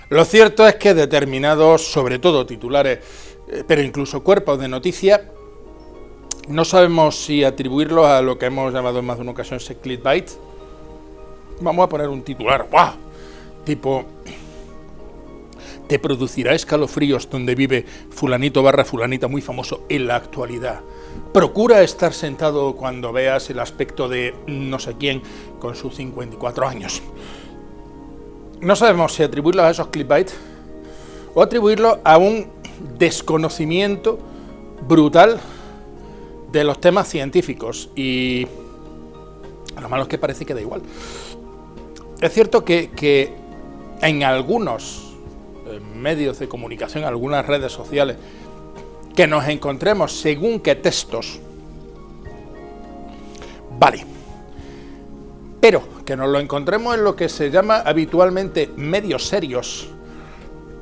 Lo cierto es que determinados, sobre todo titulares, pero incluso cuerpos de noticias, no sabemos si atribuirlos a lo que hemos llamado en más de una ocasión ese clickbait. Vamos a poner un titular, ¡guau!, tipo: te producirá escalofríos donde vive fulanito barra fulanita muy famoso en la actualidad. Procura estar sentado cuando veas el aspecto de no sé quién con sus 54 años. No sabemos si atribuirlos a esos clickbait o atribuirlos a un desconocimiento brutal de los temas científicos, y lo malo es que parece que da igual. Es cierto que en algunos medios de comunicación, algunas redes sociales, que nos encontremos según qué textos, vale, pero que nos lo encontremos en lo que se llama habitualmente medios serios,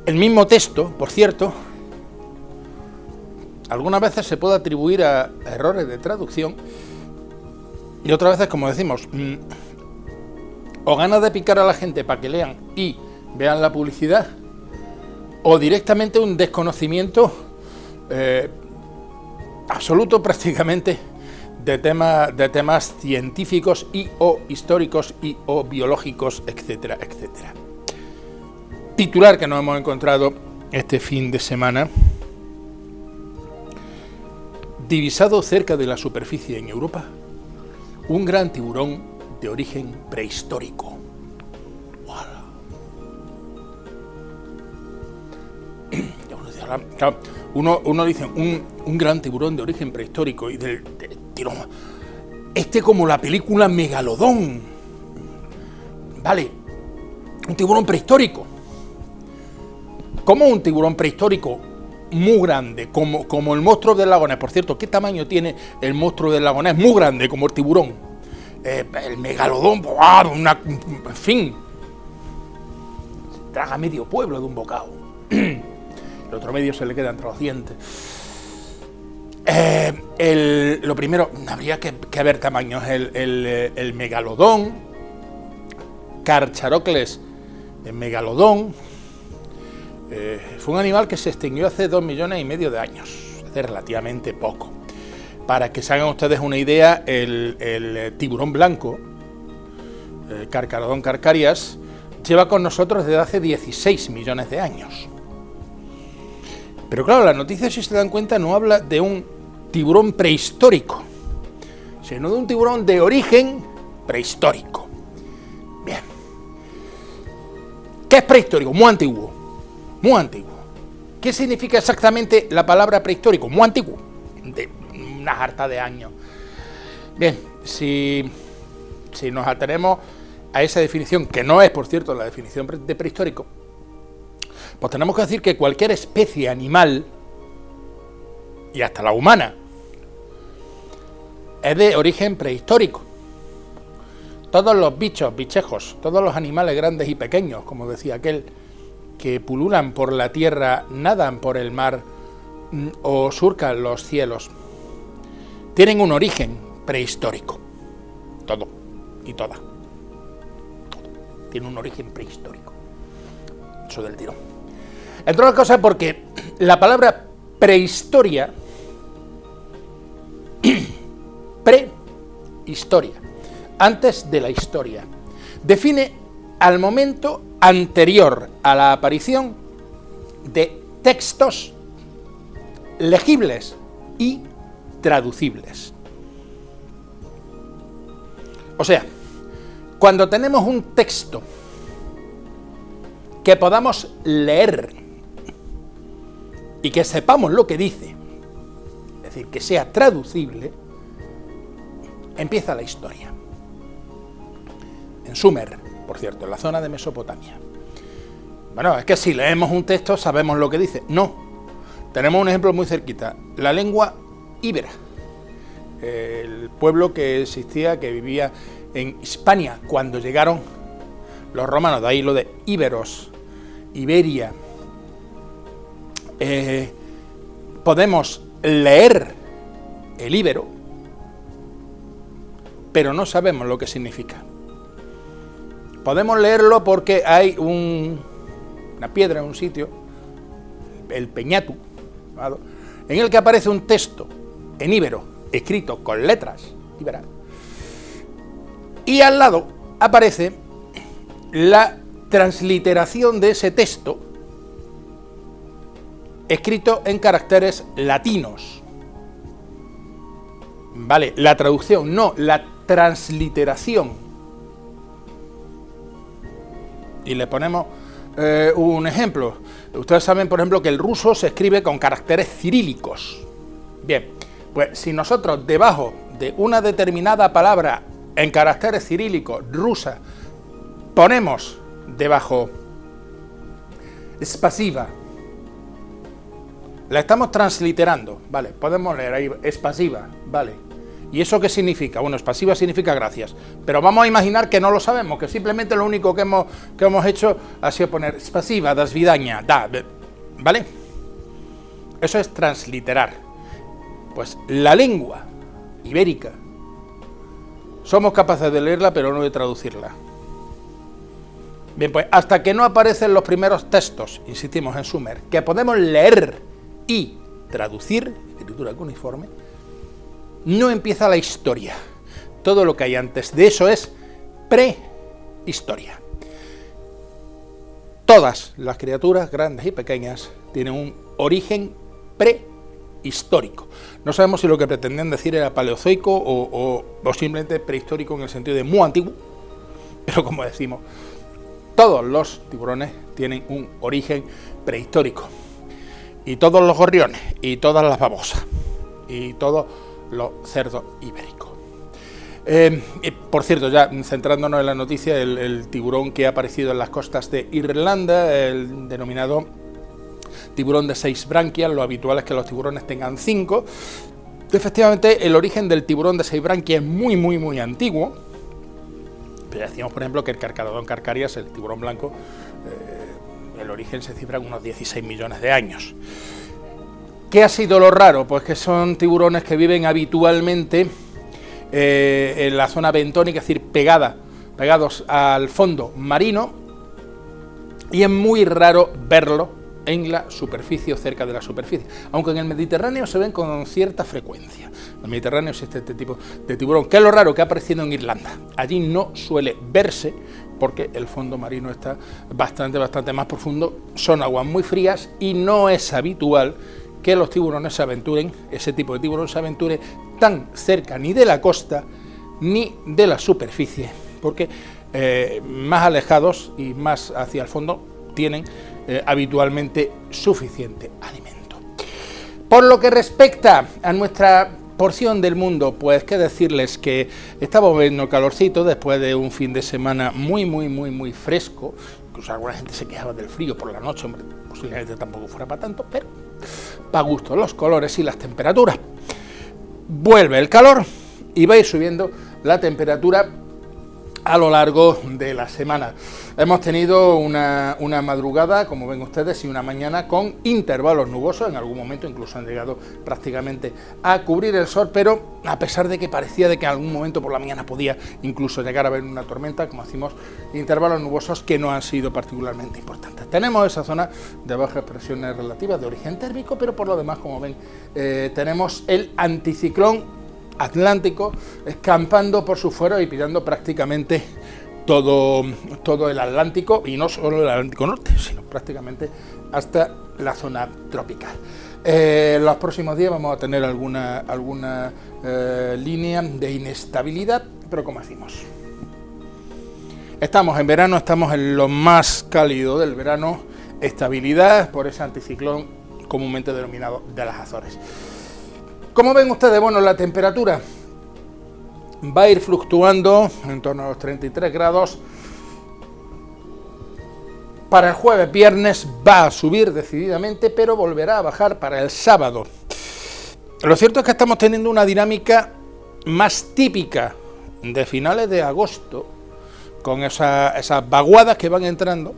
el mismo texto, por cierto, algunas veces se puede atribuir a errores de traducción, y otras veces, como decimos, o ganas de picar a la gente para que lean y vean la publicidad, o directamente un desconocimiento absoluto prácticamente de temas científicos y o históricos y o biológicos, etcétera, etcétera. Titular que nos hemos encontrado este fin de semana: divisado cerca de la superficie en Europa un gran tiburón de origen prehistórico. Claro, uno dice un gran tiburón de origen prehistórico, y del tirón, como la película Megalodón, vale, un tiburón prehistórico. ¿Cómo un tiburón prehistórico muy grande, como el monstruo del lago Ness? Por cierto, ¿qué tamaño tiene el monstruo del lago Ness? Muy grande, como el tiburón. El Megalodón, en fin, traga medio pueblo de un bocado. El otro medio se le queda entre los dientes. Lo primero, habría que ver tamaños. El Megalodón, Carcharodon megalodón, fue un animal que se extinguió hace 2,5 millones de años, hace relativamente poco. Para que se hagan ustedes una idea, el tiburón blanco, Carcharodon carcharias, lleva con nosotros desde hace 16 millones de años. Pero claro, la noticia, si se dan cuenta, no habla de un tiburón prehistórico, sino de un tiburón de origen prehistórico. Bien. ¿Qué es prehistórico? Muy antiguo. Muy antiguo. ¿Qué significa exactamente la palabra prehistórico? Muy antiguo. De una jarta de años. Bien, si nos atenemos a esa definición, que no es, por cierto, la definición de prehistórico, pues tenemos que decir que cualquier especie animal, y hasta la humana, es de origen prehistórico. Todos los bichos, bichejos, todos los animales grandes y pequeños, como decía aquel, que pululan por la tierra, nadan por el mar o surcan los cielos, tienen un origen prehistórico. Todo y toda. Todo tiene un origen prehistórico. Eso del tirón. Entre otras cosas porque la palabra prehistoria, prehistoria, antes de la historia, define al momento anterior a la aparición de textos legibles y traducibles. O sea, cuando tenemos un texto que podamos leer y que sepamos lo que dice, es decir, que sea traducible, empieza la historia. En Sumer, por cierto, en la zona de Mesopotamia. Bueno, es que si leemos un texto sabemos lo que dice. No. Tenemos un ejemplo muy cerquita. La lengua íbera. El pueblo que existía, que vivía en Hispania cuando llegaron los romanos, de ahí lo de íberos, Iberia. Podemos leer el íbero, pero no sabemos lo que significa. Podemos leerlo porque hay una piedra en un sitio, el Peñatu, ¿vale?, en el que aparece un texto en íbero, escrito con letras íberas, y al lado aparece la transliteración de ese texto escrito en caracteres latinos. Vale, la traducción, no, la transliteración. Y le ponemos un ejemplo. Ustedes saben, por ejemplo, que el ruso se escribe con caracteres cirílicos. Bien, pues si nosotros debajo de una determinada palabra en caracteres cirílicos rusa ponemos debajo spasiva, la estamos transliterando, ¿vale? Podemos leer ahí spasiva, ¿vale? ¿Y eso qué significa? Bueno, spasiva significa gracias, pero vamos a imaginar que no lo sabemos, que simplemente lo único que hemos hecho ha sido poner spasiva, das vidaña, da, ¿vale? Eso es transliterar. Pues la lengua ibérica somos capaces de leerla, pero no de traducirla. Bien, pues hasta que no aparecen los primeros textos, insistimos en Sumer, que podemos leer y traducir, escritura cuneiforme, no empieza la historia. Todo lo que hay antes de eso es prehistoria. Todas las criaturas, grandes y pequeñas, tienen un origen prehistórico. No sabemos si lo que pretendían decir era paleozoico o simplemente prehistórico en el sentido de muy antiguo, pero como decimos, todos los tiburones tienen un origen prehistórico. Y todos los gorriones, y todas las babosas, y todos los cerdos ibéricos. Por cierto, ya centrándonos en la noticia, el tiburón que ha aparecido en las costas de Irlanda, el denominado tiburón de 6 branquias, lo habitual es que los tiburones tengan 5. Efectivamente, el origen del tiburón de 6 branquias es muy antiguo. Pero decíamos, por ejemplo, que el Carcharodon carcharias, el tiburón blanco, el origen se cifra en unos 16 millones de años. ¿Qué ha sido lo raro? Pues que son tiburones que viven habitualmente en la zona bentónica, es decir, pegados al fondo marino, y es muy raro verlo en la superficie o cerca de la superficie, aunque en el Mediterráneo se ven con cierta frecuencia. En el Mediterráneo existe este tipo de tiburón. ¿Qué es lo raro? Que ha aparecido en Irlanda. Allí no suele verse porque el fondo marino está bastante más profundo, son aguas muy frías y no es habitual que los tiburones se aventuren, ese tipo de tiburón se aventure tan cerca ni de la costa ni de la superficie, porque más alejados y más hacia el fondo tienen habitualmente suficiente alimento. Por lo que respecta a nuestra porción del mundo, pues qué decirles que estamos viendo calorcito después de un fin de semana muy fresco. Incluso alguna gente se quejaba del frío por la noche, hombre, posiblemente tampoco fuera para tanto, pero para gusto los colores y las temperaturas. Vuelve el calor y va a ir subiendo la temperatura a lo largo de la semana. Hemos tenido una madrugada, como ven ustedes, y una mañana con intervalos nubosos, en algún momento incluso han llegado prácticamente a cubrir el sol, pero a pesar de que parecía de que en algún momento por la mañana podía incluso llegar a haber una tormenta, como decimos, intervalos nubosos que no han sido particularmente importantes. Tenemos esa zona de bajas presiones relativas de origen térmico, pero por lo demás, como ven, tenemos el anticiclón atlántico escampando por su fuero y pillando prácticamente todo el Atlántico, y no solo el Atlántico Norte, sino prácticamente hasta la zona tropical. Los próximos días vamos a tener alguna línea de inestabilidad, pero como decimos, estamos en verano, estamos en lo más cálido del verano, estabilidad por ese anticiclón comúnmente denominado de las Azores. Como ven ustedes, bueno, la temperatura va a ir fluctuando en torno a los 33 grados. Para el jueves, viernes va a subir decididamente, pero volverá a bajar para el sábado. Lo cierto es que estamos teniendo una dinámica más típica de finales de agosto, con esas vaguadas que van entrando,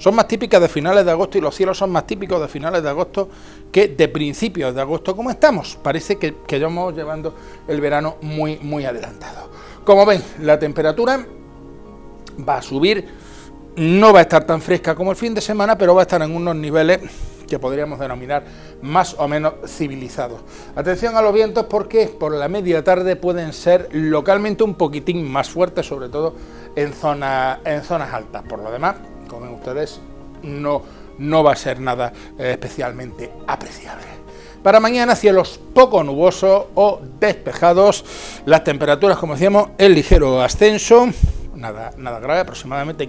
son más típicas de finales de agosto y los cielos son más típicos de finales de agosto que de principios de agosto, como estamos. Parece que vamos llevando el verano muy adelantado. Como ven, la temperatura va a subir, no va a estar tan fresca como el fin de semana, pero va a estar en unos niveles que podríamos denominar más o menos civilizados. Atención a los vientos, porque por la media tarde pueden ser localmente un poquitín más fuertes, sobre todo en zonas altas. Por lo demás, como ven ustedes, no va a ser nada especialmente apreciable. Para mañana, cielos poco nubosos o despejados, las temperaturas, como decíamos, en ligero ascenso, nada grave, aproximadamente,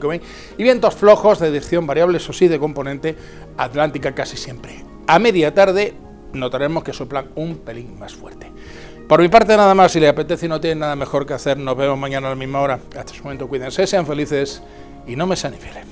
y vientos flojos de dirección variable, eso sí, de componente atlántica casi siempre. A media tarde notaremos que soplan un pelín más fuerte. Por mi parte nada más, si les apetece y no tienen nada mejor que hacer, nos vemos mañana a la misma hora. Hasta ese momento cuídense, sean felices y no me sean infieles.